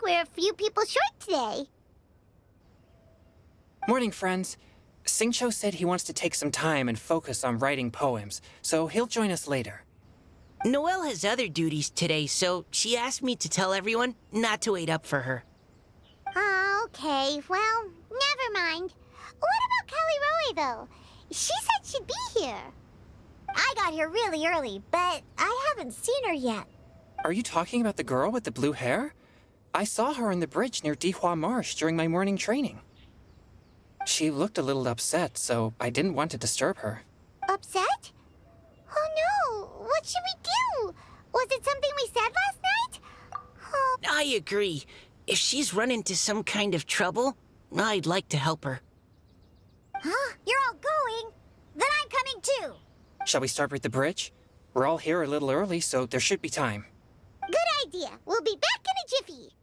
we're a few people short today. Morning, friends. Singcho said he wants to take some time and focus on writing poems, so he'll join us later. Noelle has other duties today, so she asked me to tell everyone not to wait up for her. Oh, okay. Well, never mind. What about Callie Roy, though? She said she'd be here. I got here really early, but I haven't seen her yet. Are you talking about the girl with the blue hair? I saw her on the bridge near Dihua Marsh during my morning training. She looked a little upset, so I didn't want to disturb her. Upset? Oh no! What should we do? Was it something we said last night? Oh. I agree. If she's run into some kind of trouble, I'd like to help her. Huh? You're all going? Then I'm coming too. Shall we start with the bridge? We're all here a little early, so there should be time. Good idea. We'll be back in a jiffy.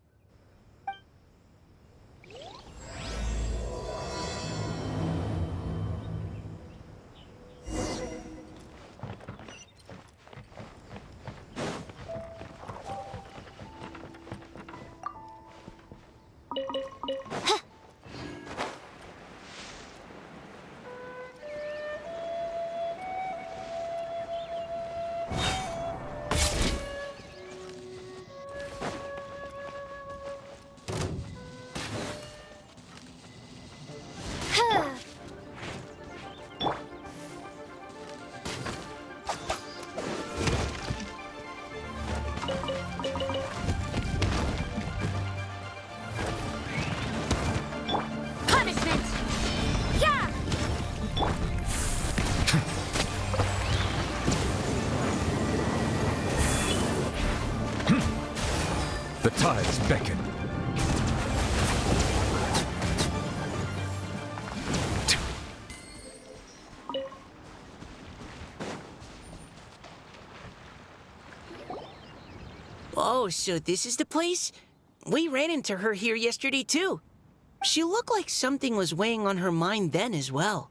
The tides beckon. Oh, so this is the place? We ran into her here yesterday, too. She looked like something was weighing on her mind then as well.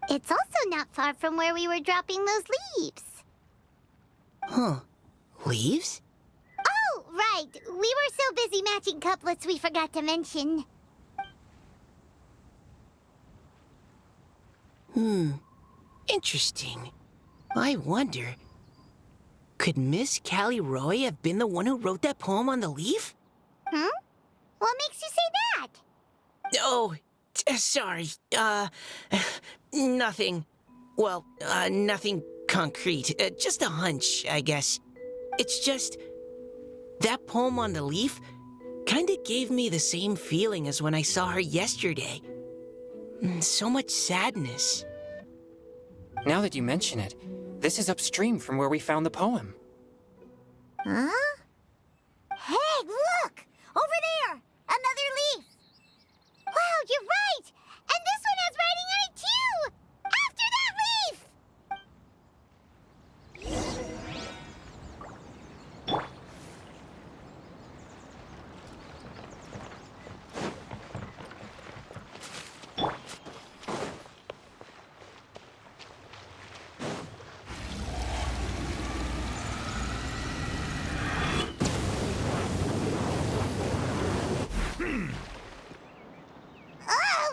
It's also not far from where we were dropping those leaves. Huh. Leaves? Oh, right. We were so busy matching couplets we forgot to mention. Interesting. I wonder, could Miss Callie Roy have been the one who wrote that poem on the leaf? Hmm? What makes you say that? Oh, sorry. Nothing. Well, nothing concrete. Just a hunch, I guess. It's just, that poem on the leaf kinda gave me the same feeling as when I saw her yesterday. So much sadness. Now that you mention it, this is upstream from where we found the poem. Huh? Hey, look! Over there! Another leaf! Wow, you're right! And this one has writing on it, too! After that leaf!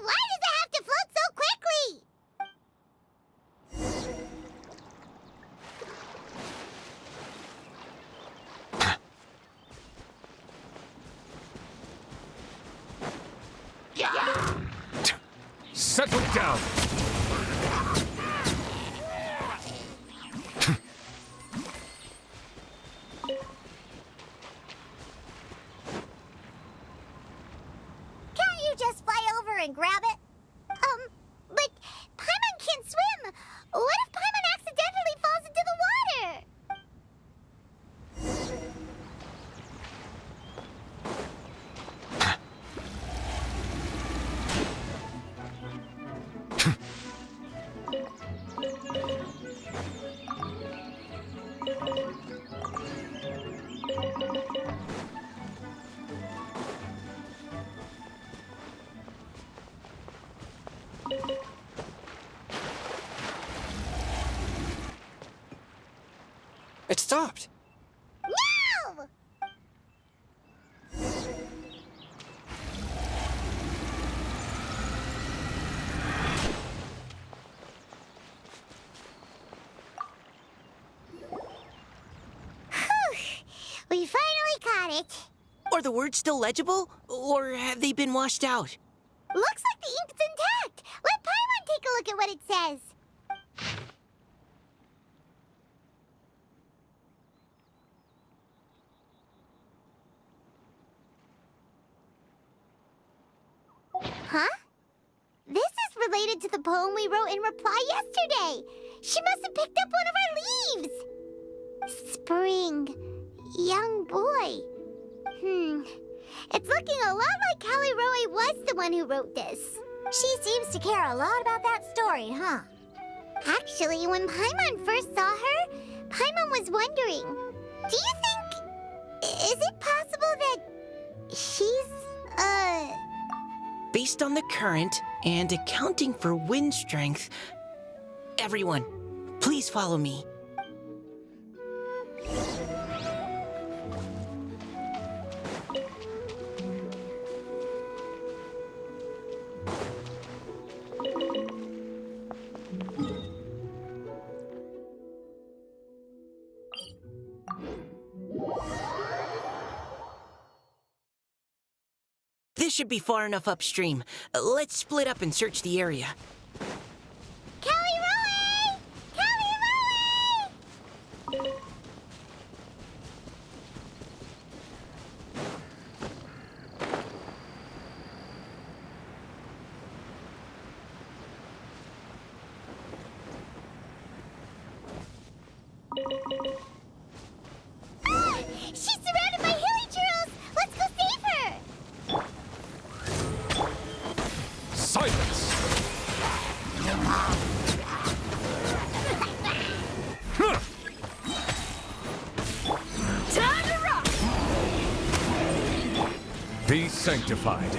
Why does it have to float so quickly? Settle down! Can't you just fly over and grab it? But Paimon can't swim. What if Paimon accidentally falls into the water? It stopped! No! it. Are the words still legible, or have they been washed out? Looks like the ink's intact. Let Paimon take a look at what it says. Huh? This is related to the poem we wrote in reply yesterday. She must have picked up one of our leaves. Spring. Young boy. It's looking a lot like Callie Roe was the one who wrote this. She seems to care a lot about that story, huh? Actually, when Paimon first saw her, Paimon was wondering, do you think... is it possible that she's, Based on the current and accounting for wind strength, everyone, please follow me. This should be far enough upstream. Let's split up and search the area. Callie Roe! Callie Roe! Ah! She's surrounded by hilly churls! Let's go save her! Silence! Time to rock! Be sanctified.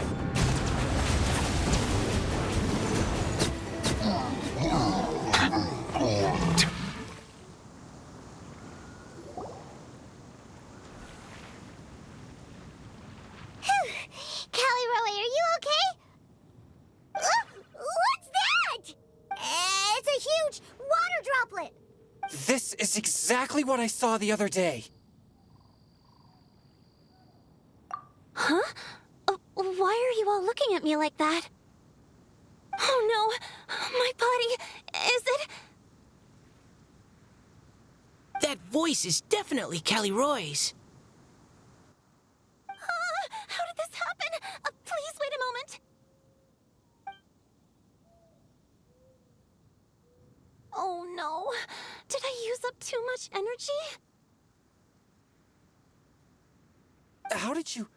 Callie Roe, are you okay? What's that? It's a huge water droplet. This is exactly what I saw the other day. Huh? Why are you all looking at me like that? Oh no, my body, is it? That voice is definitely Callie Roy's. How did this happen? Please wait a moment. Oh no, did I use up too much energy? How did you...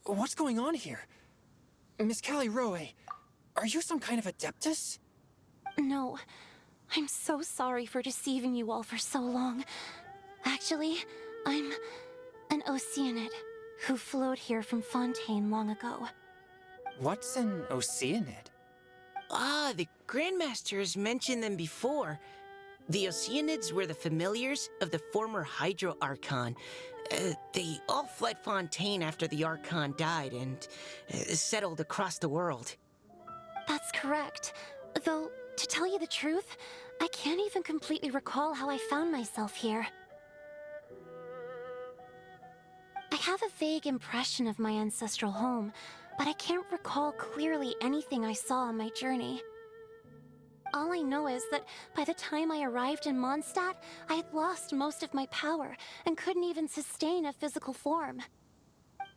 What's going on here? Miss Callie Roe, are you some kind of adeptus? No, I'm so sorry for deceiving you all for so long. Actually, I'm an Oceanid who flowed here from Fontaine long ago. What's an Oceanid? Ah, the Grandmaster has mentioned them before. The Oceanids were the familiars of the former Hydro Archon. They all fled Fontaine after the Archon died and settled across the world. That's correct. Though, to tell you the truth, I can't even completely recall how I found myself here. I have a vague impression of my ancestral home, but I can't recall clearly anything I saw on my journey. All I know is that by the time I arrived in Mondstadt, I had lost most of my power and couldn't even sustain a physical form.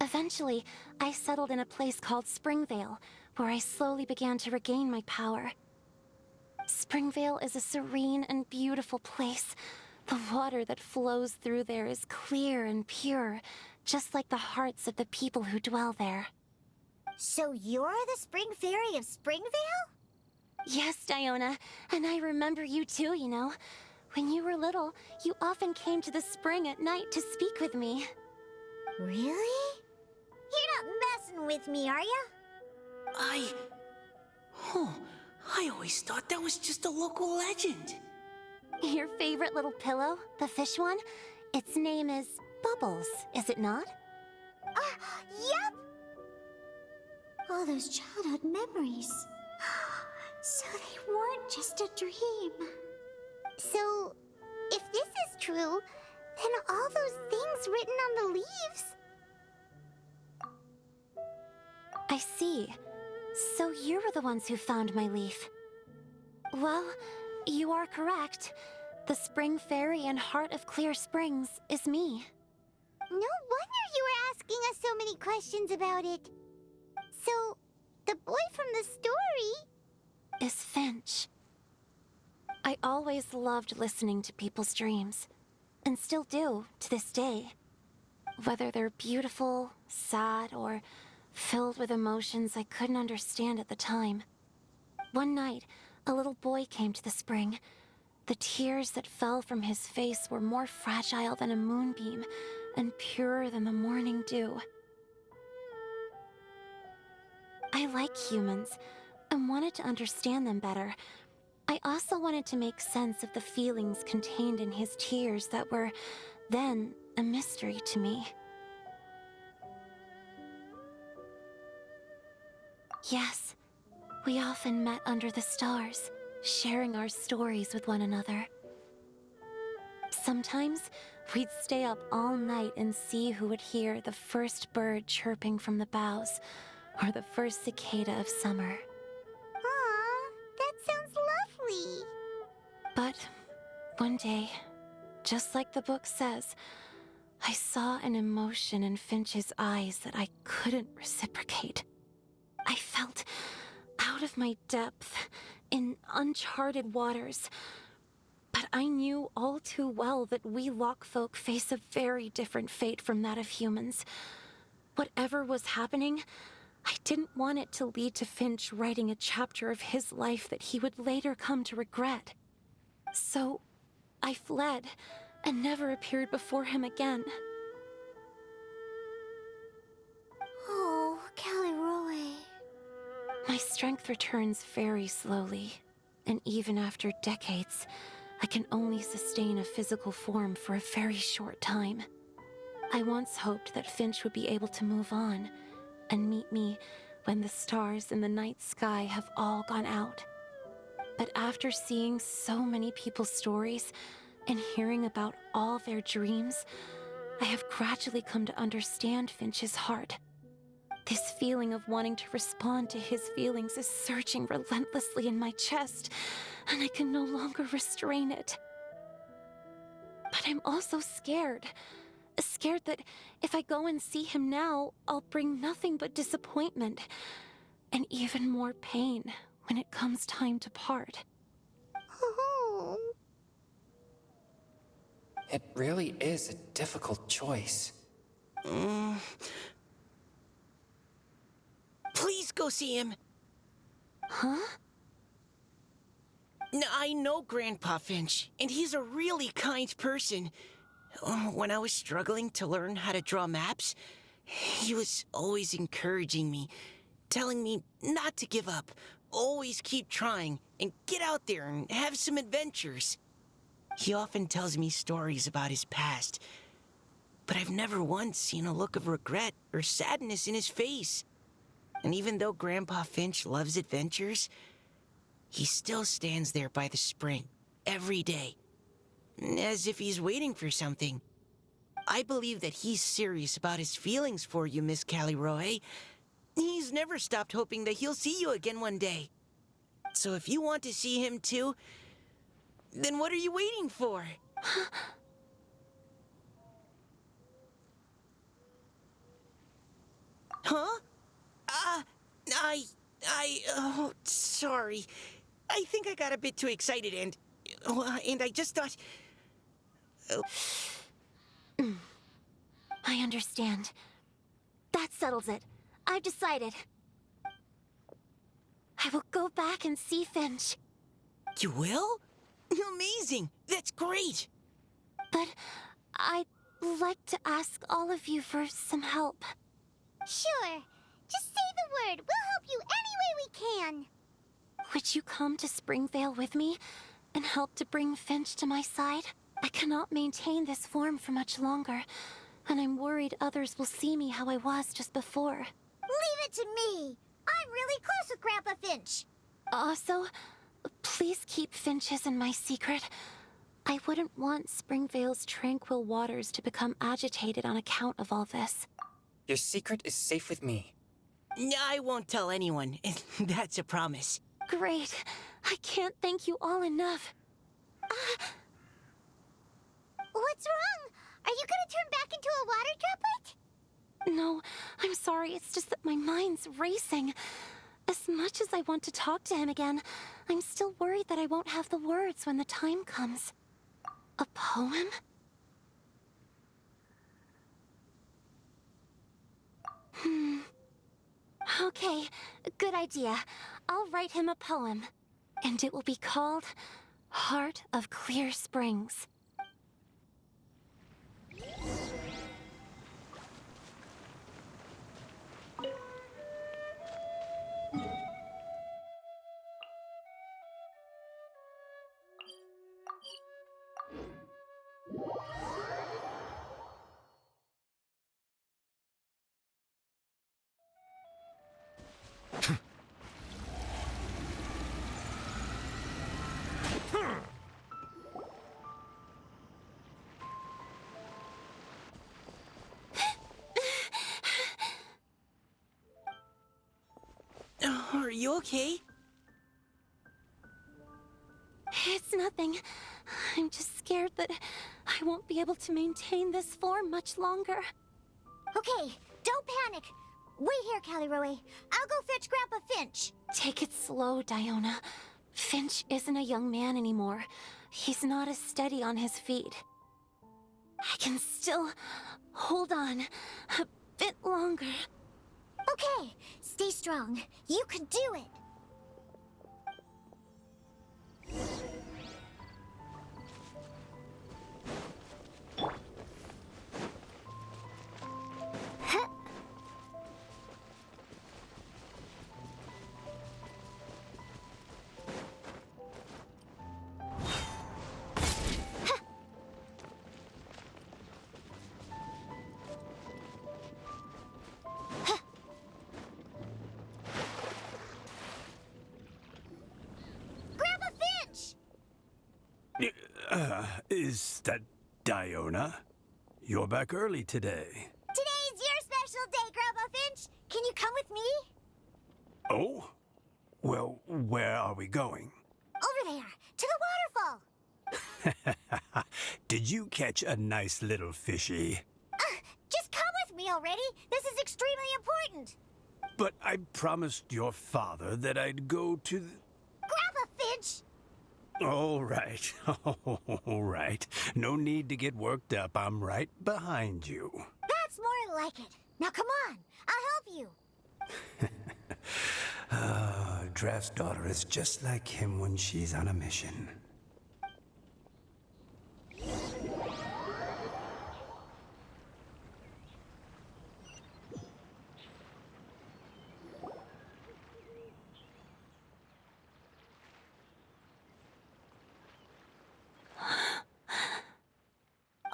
Eventually, I settled in a place called Springvale, where I slowly began to regain my power. Springvale is a serene and beautiful place. The water that flows through there is clear and pure, just like the hearts of the people who dwell there. So you're the Spring Fairy of Springvale? Yes, Diona, and I remember you too, you know. When you were little, you often came to the spring at night to speak with me. Really? You're not messing with me, are ya? I always thought that was just a local legend. Your favorite little pillow, the fish one? Its name is Bubbles, is it not? Yep! All those childhood memories. So they weren't just a dream. So, if this is true, then all those things written on the leaves I see. So you were the ones who found my leaf. Well, you are correct. The Spring Fairy and Heart of Clear Springs is me. No wonder you were asking us so many questions about it. So, the boy from the story Is Finch. I always loved listening to people's dreams, and still do to this day. Whether they're beautiful, sad, or filled with emotions I couldn't understand at the time. One night, a little boy came to the spring. The tears that fell from his face were more fragile than a moonbeam and purer than the morning dew. I like humans and wanted to understand them better. I also wanted to make sense of the feelings contained in his tears that were, then, a mystery to me. Yes, we often met under the stars, sharing our stories with one another. Sometimes, we'd stay up all night and see who would hear the first bird chirping from the boughs, or the first cicada of summer. Aw, that sounds lovely. But one day, just like the book says, I saw an emotion in Finch's eyes that I couldn't reciprocate. I felt out of my depth, in uncharted waters. But I knew all too well that we Lockfolk face a very different fate from that of humans. Whatever was happening, I didn't want it to lead to Finch writing a chapter of his life that he would later come to regret. So, I fled, and never appeared before him again. Oh, Caliroe. My strength returns very slowly, and even after decades, I can only sustain a physical form for a very short time. I once hoped that Finch would be able to move on, and meet me when the stars in the night sky have all gone out. But after seeing so many people's stories, and hearing about all their dreams, I have gradually come to understand Finch's heart. This feeling of wanting to respond to his feelings is surging relentlessly in my chest, and I can no longer restrain it. But I'm also scared. Scared that if I go and see him now, I'll bring nothing but disappointment, and even more pain when it comes time to part. Oh. It really is a difficult choice. Please go see him. Huh? I know Grandpa Finch, and he's a really kind person. When I was struggling to learn how to draw maps, he was always encouraging me, telling me not to give up, always keep trying, and get out there and have some adventures. He often tells me stories about his past, but I've never once seen a look of regret or sadness in his face. And even though Grandpa Finch loves adventures, he still stands there by the spring, every day, as if he's waiting for something. I believe that he's serious about his feelings for you, Miss Caliroe. He's never stopped hoping that he'll see you again one day. So if you want to see him too, then what are you waiting for? Huh? Oh, sorry. I think I got a bit too excited and I just thought... I understand. That settles it. I've decided. I will go back and see Finch. You will? Amazing! That's great! But I'd like to ask all of you for some help. Sure. Just say the word. We'll help you any way we can. Would you come to Springvale with me and help to bring Finch to my side? I cannot maintain this form for much longer, and I'm worried others will see me how I was just before. Leave it to me. I'm really close with Grandpa Finch. Also, please keep Finch's in my secret. I wouldn't want Springvale's tranquil waters to become agitated on account of all this. Your secret is safe with me. I won't tell anyone. That's a promise. Great. I can't thank you all enough. What's wrong? Are you gonna turn back into a water droplet? No, I'm sorry. It's just that my mind's racing. As much as I want to talk to him again, I'm still worried that I won't have the words when the time comes. A poem? Okay, good idea. I'll write him a poem. And it will be called Heart of Clear Springs. Are you okay? It's nothing. I'm just scared that I won't be able to maintain this form much longer. Okay, don't panic. Wait here, Caliroe. I'll go fetch Grandpa Finch. Take it slow, Diona. Finch isn't a young man anymore. He's not as steady on his feet. I can still hold on a bit longer. Okay, stay strong. You can do it. Huh. Grandpa Finch! Is that Diona? You're back early today. Today's your special day, Grandpa Finch. Can you come with me? Oh? Well, where are we going? Over there, to the waterfall. Did you catch a nice little fishy? Just come with me already. This is extremely important. But I promised your father that I'd go to the... Grandpa Finch! All right. All right. No need to get worked up. I'm right behind you. That's more like it. Now come on, I'll help you. Draft's daughter is just like him when she's on a mission.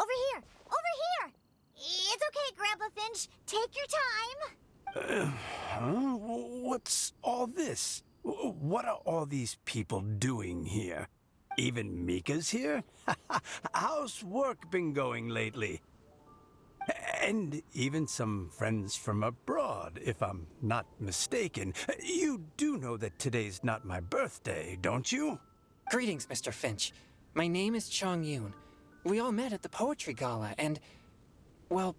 Over here! Over here! It's okay, Grandpa Finch. Take your time. Huh? What's all this? What are all these people doing here? Even Mika's here? How's work been going lately? And even some friends from abroad, if I'm not mistaken. You do know that today's not my birthday, don't you? Greetings, Mr. Finch. My name is Chong Yoon. We all met at the poetry gala, and, well,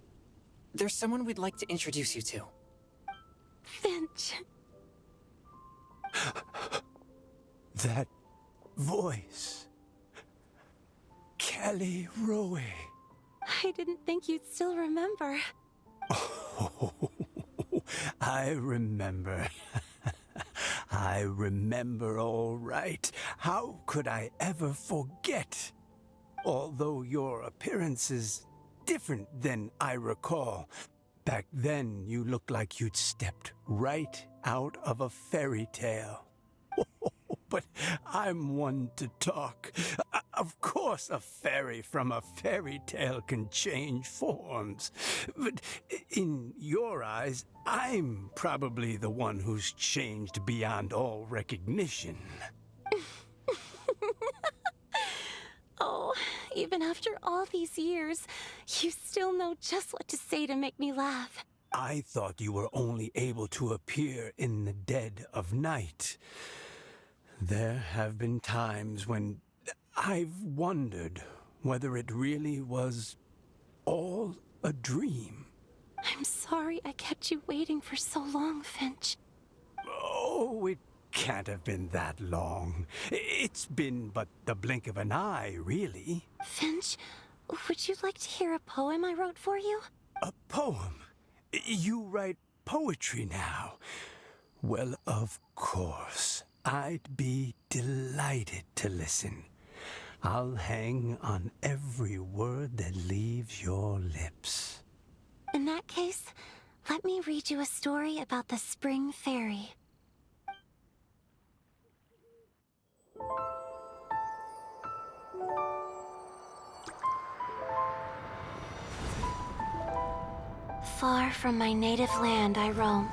there's someone we'd like to introduce you to. Finch. That voice. Kelly Rowe. I didn't think you'd still remember. Oh, I remember. I remember all right. How could I ever forget? Although your appearance is different than I recall. Back then, you looked like you'd stepped right out of a fairy tale. But I'm one to talk. Of course, a fairy from a fairy tale can change forms. But in your eyes, I'm probably the one who's changed beyond all recognition. Oh, even after all these years, you still know just what to say to make me laugh. I thought you were only able to appear in the dead of night. There have been times when I've wondered whether it really was all a dream. I'm sorry I kept you waiting for so long, Finch. Oh, it can't have been that long. It's been but the blink of an eye, really. Finch, would you like to hear a poem I wrote for you? A poem? You write poetry now? Well, of course. I'd be delighted to listen. I'll hang on every word that leaves your lips. In that case, let me read you a story about the Spring Fairy. Far from my native land I roamed.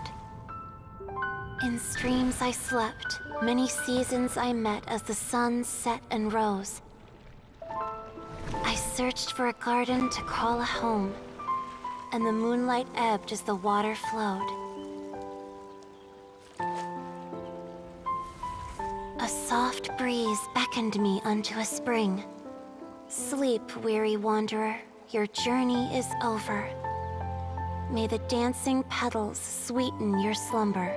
In streams I slept, many seasons I met as the sun set and rose. I searched for a garden to call a home, and the moonlight ebbed as the water flowed. A soft breeze beckoned me unto a spring. Sleep, weary wanderer, your journey is over. May the dancing petals sweeten your slumber.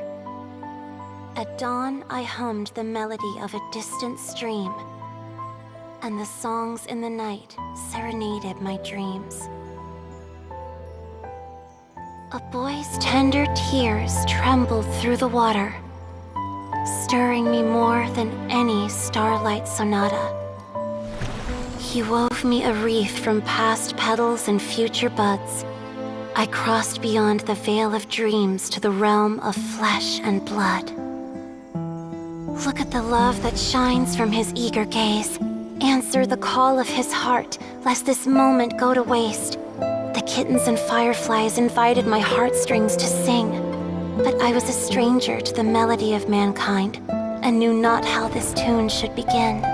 At dawn, I hummed the melody of a distant stream, and the songs in the night serenaded my dreams. A boy's tender tears trembled through the water, stirring me more than any starlight sonata. He wove me a wreath from past petals and future buds. I crossed beyond the veil of dreams to the realm of flesh and blood. Look at the love that shines from his eager gaze. Answer the call of his heart, lest this moment go to waste. The kittens and fireflies invited my heartstrings to sing, but I was a stranger to the melody of mankind, and knew not how this tune should begin.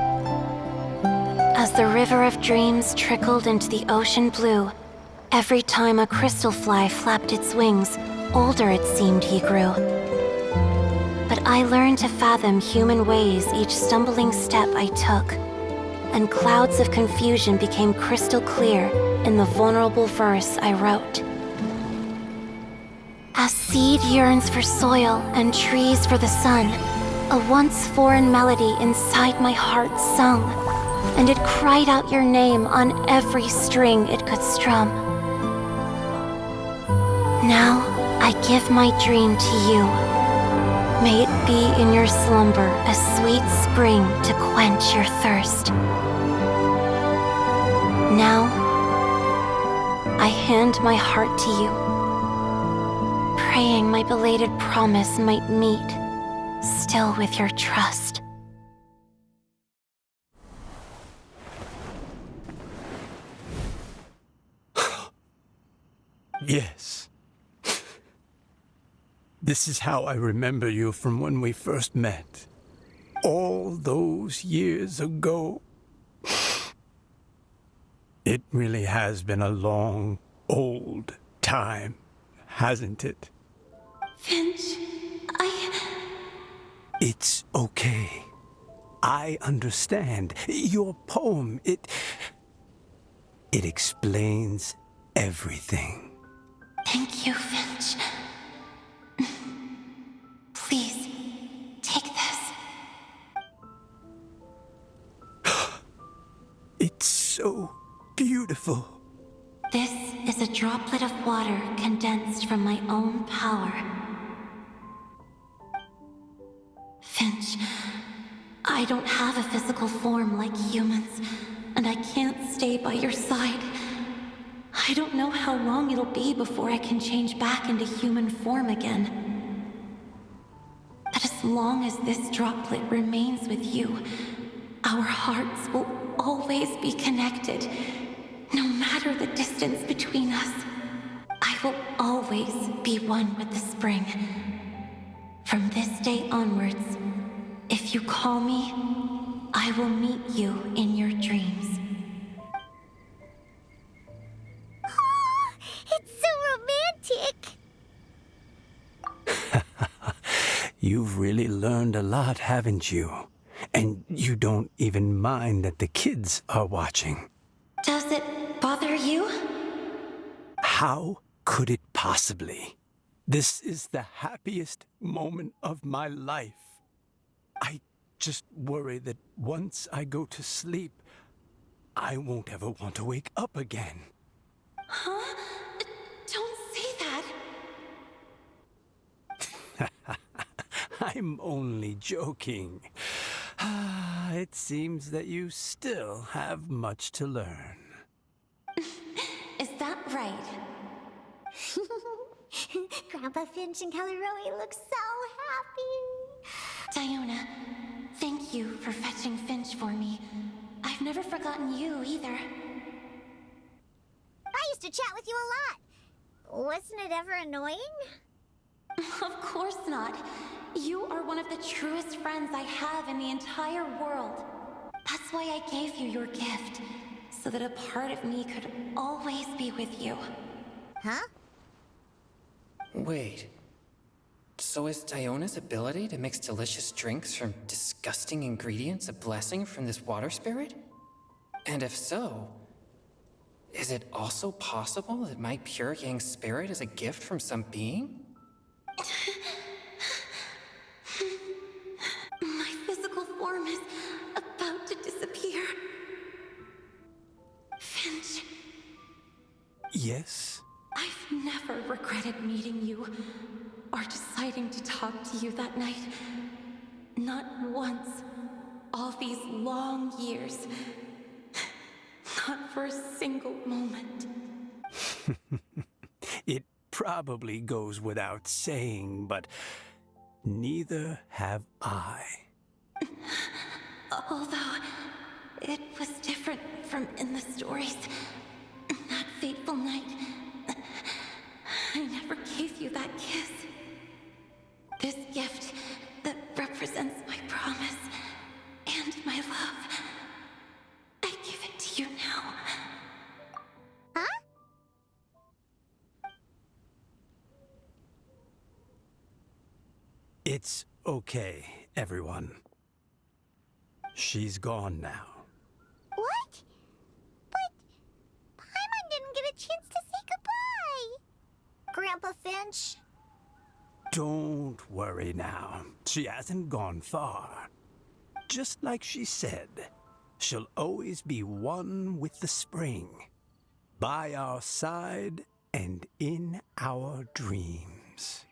As the river of dreams trickled into the ocean blue, every time a crystal fly flapped its wings, older it seemed he grew. But I learned to fathom human ways each stumbling step I took, and clouds of confusion became crystal clear in the vulnerable verse I wrote. As seed yearns for soil and trees for the sun, a once foreign melody inside my heart sung, and it cried out your name on every string it could strum. Now I give my dream to you. May it be in your slumber a sweet spring to quench your thirst. Now I hand my heart to you, praying my belated promise might meet, still with your trust. Yes. This is how I remember you from when we first met. All those years ago. It really has been a long, old time, hasn't it? Finch, It's okay. I understand. Your poem, it explains everything. Thank you, Finch. Please, take this. It's so beautiful. This is a droplet of water condensed from my own power. Finch, I don't have a physical form like humans, and I can't stay by your side. I don't know how long it'll be before I can change back into human form again. But as long as this droplet remains with you, our hearts will always be connected, no matter the distance between us. I will always be one with the spring. From this day onwards, if you call me, I will meet you in your dreams. Oh, it's so romantic. You've really learned a lot, haven't you? And you don't even mind that the kids are watching. Does it bother you? How could it possibly? This is the happiest moment of my life. I just worry that once I go to sleep, I won't ever want to wake up again. Huh? Don't say that. I'm only joking. It seems that you still have much to learn. Is that right? Grandpa Finch and Kelleroy look so happy. Diona, thank you for fetching Finch for me. I've never forgotten you either. I used to chat with you a lot. Wasn't it ever annoying? Of course not. You are one of the truest friends I have in the entire world. That's why I gave you your gift, so that a part of me could always be with you. Huh? Wait. So is Diona's ability to mix delicious drinks from disgusting ingredients a blessing from this water spirit? And if so, is it also possible that my pure yang spirit is a gift from some being? My physical form is about to disappear. Finch, Yes? I've never regretted meeting you or deciding to talk to you that night. Not once. All these long years. Not for a single moment. It probably goes without saying, but neither have I. Although, it was different from in the stories. That fateful night, I never gave you that kiss. This gift that represents my promise and my love, I give it to you now. Huh? It's okay, everyone. She's gone now. What? But Paimon didn't get a chance to say goodbye. Grandpa Finch. Don't worry now. She hasn't gone far. Just like she said, she'll always be one with the spring, by our side and in our dreams.